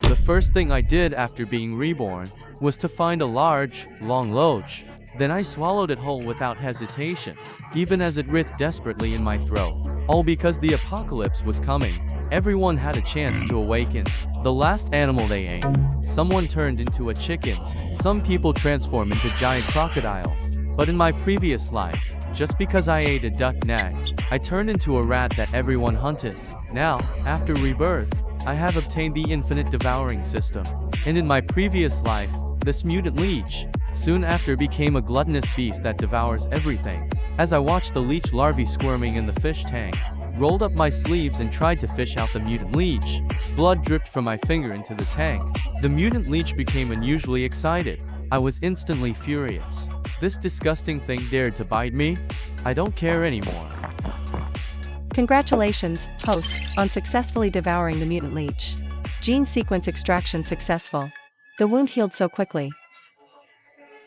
The first thing I did after being reborn was to find a large, long leech. Then I swallowed it whole without hesitation, even as it writhed desperately in my throat. All because the apocalypse was coming. Everyone had a chance to awaken. The last animal they ate. Someone turned into a chicken. Some people transform into giant crocodiles. But in my previous life, just because I ate a duck neck, I turned into a rat that everyone hunted. Now, after rebirth, I have obtained the infinite devouring system. And in my previous life, this mutant leech soon after became a gluttonous beast that devours everything. As I watched the leech larvae squirming in the fish tank, rolled up my sleeves and tried to fish out the mutant leech. Blood dripped from my finger into the tank. The mutant leech became unusually excited. I was instantly furious. This disgusting thing dared to bite me? I don't care anymore. Congratulations, host, on successfully devouring the mutant leech. Gene sequence extraction successful. The wound healed so quickly.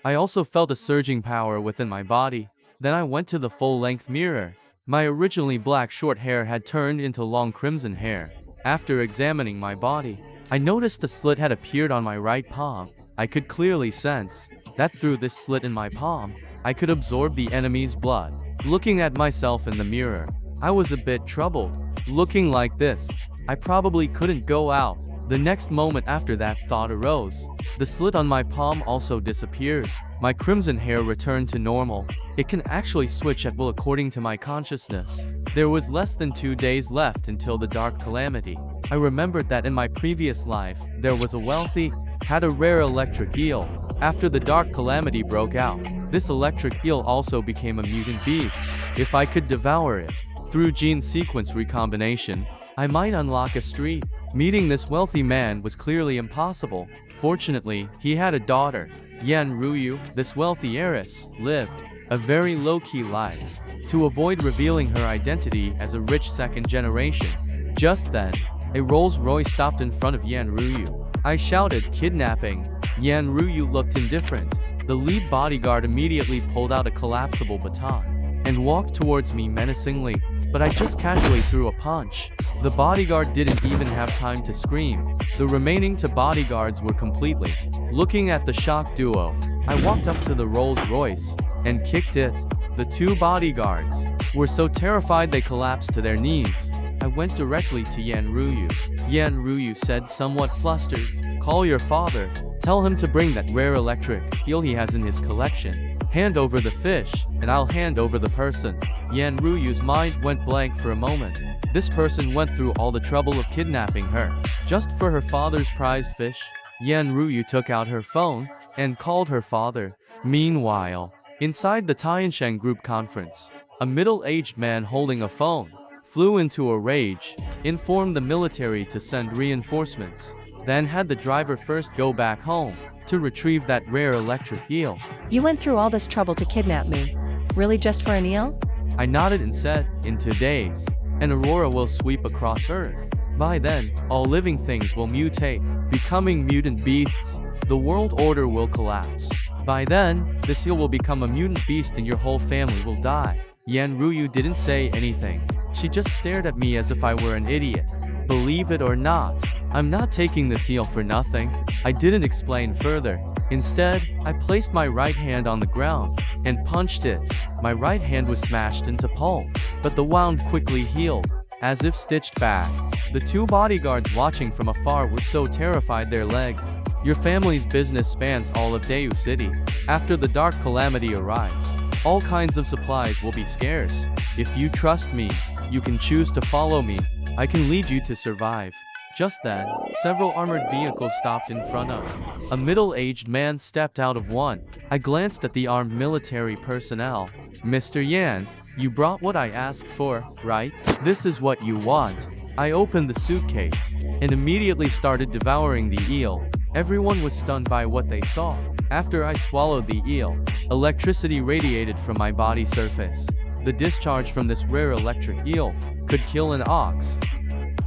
I also felt a surging power within my body. Then I went to the full-length mirror. My originally black short hair had turned into long crimson hair. After examining my body, I noticed a slit had appeared on my right palm. I could clearly sense that through this slit in my palm, I could absorb the enemy's blood. Looking at myself in the mirror, I was a bit troubled. Looking like this, I probably couldn't go out. The next moment after that thought arose, the slit on my palm also disappeared. My crimson hair returned to normal. It can actually switch at will according to my consciousness. There was less than 2 days left until the dark calamity. I remembered that in my previous life, there was a wealthy, had a rare electric eel. After the dark calamity broke out, this electric eel also became a mutant beast. If I could devour it, through gene sequence recombination, I might unlock a street. Meeting this wealthy man was clearly impossible. Fortunately, he had a daughter, Yan Ruyu. This wealthy heiress lived a very low-key life to avoid revealing her identity as a rich second generation. Just then, a Rolls-Royce stopped in front of Yan Ruyu. I shouted, "Kidnapping!" Yan Ruyu looked indifferent. The lead bodyguard immediately pulled out a collapsible baton and walked towards me menacingly, but I just casually threw a punch. The bodyguard didn't even have time to scream. The remaining 2 bodyguards were completely looking at the shocked duo. I walked up to the Rolls-Royce and kicked it. The 2 bodyguards were so terrified they collapsed to their knees. I went directly to Yan Ruyu. Yan Ruyu said somewhat flustered, "Call your father. Tell him to bring that rare electric eel he has in his collection. Hand over the fish, and I'll hand over the person." Yan Ruyu's mind went blank for a moment. This person went through all the trouble of kidnapping her, just for her father's prized fish. Yan Ruyu took out her phone and called her father. Meanwhile, inside the Tiansheng group conference, a middle-aged man holding a phone flew into a rage, informed the military to send reinforcements, then had the driver first go back home to retrieve that rare electric eel. You went through all this trouble to kidnap me. Really just for an eel? I nodded and said, "In 2 days, an aurora will sweep across Earth. By then, all living things will mutate, becoming mutant beasts. The world order will collapse. By then, this eel will become a mutant beast and your whole family will die." Yan Ruyu didn't say anything. She just stared at me as if I were an idiot. Believe it or not, I'm not taking this eel for nothing. I didn't explain further. Instead, I placed my right hand on the ground and punched it. My right hand was smashed into pulp, but the wound quickly healed, as if stitched back. The 2 bodyguards watching from afar were so terrified their legs. Your family's business spans all of Dayu City. After the dark calamity arrives, all kinds of supplies will be scarce. If you trust me, you can choose to follow me. I can lead you to survive. Just then, several armored vehicles stopped in front of me. A middle-aged man stepped out of one. I glanced at the armed military personnel. "Mr. Yan, you brought what I asked for, right? This is what you want." I opened the suitcase and immediately started devouring the eel. Everyone was stunned by what they saw. After I swallowed the eel, electricity radiated from my body surface. The discharge from this rare electric eel could kill an ox.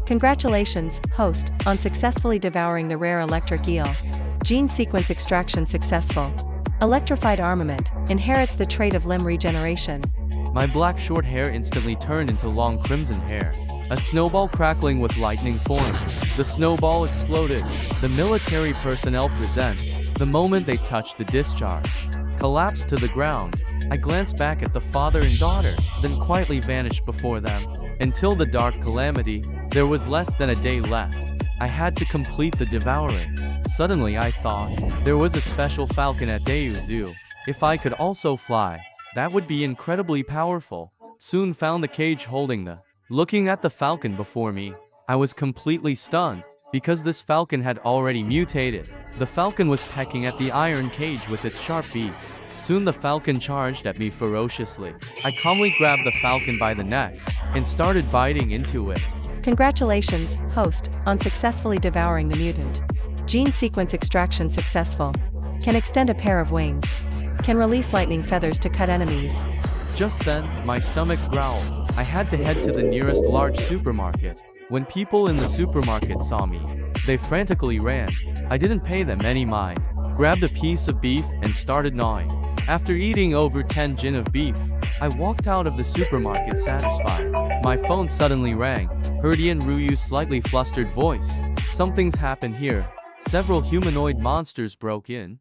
Congratulations, host, on successfully devouring the rare electric eel. Gene sequence extraction successful. Electrified armament inherits the trait of limb regeneration. My black short hair instantly turned into long crimson hair. A snowball crackling with lightning formed. The snowball exploded. The military personnel present, the moment they touched the discharge, collapsed to the ground. I glanced back at the father and daughter, then quietly vanished before them. Until the dark calamity, there was less than a day left. I had to complete the devouring. Suddenly I thought, there was a special falcon at Dayu Zoo. If I could also fly, that would be incredibly powerful. Soon found the cage holding the. Looking at the falcon before me, I was completely stunned, because this falcon had already mutated. The falcon was pecking at the iron cage with its sharp beak. Soon the falcon charged at me ferociously. I calmly grabbed the falcon by the neck, and started biting into it. Congratulations, host, on successfully devouring the mutant. Gene sequence extraction successful. Can extend a pair of wings. Can release lightning feathers to cut enemies. Just then, my stomach growled. I had to head to the nearest large supermarket. When people in the supermarket saw me, they frantically ran. I didn't pay them any mind. Grabbed a piece of beef and started gnawing. After eating over 10 jin of beef, I walked out of the supermarket satisfied. My phone suddenly rang. Heard Ian Ryu's slightly flustered voice. Something's happened here. Several humanoid monsters broke in.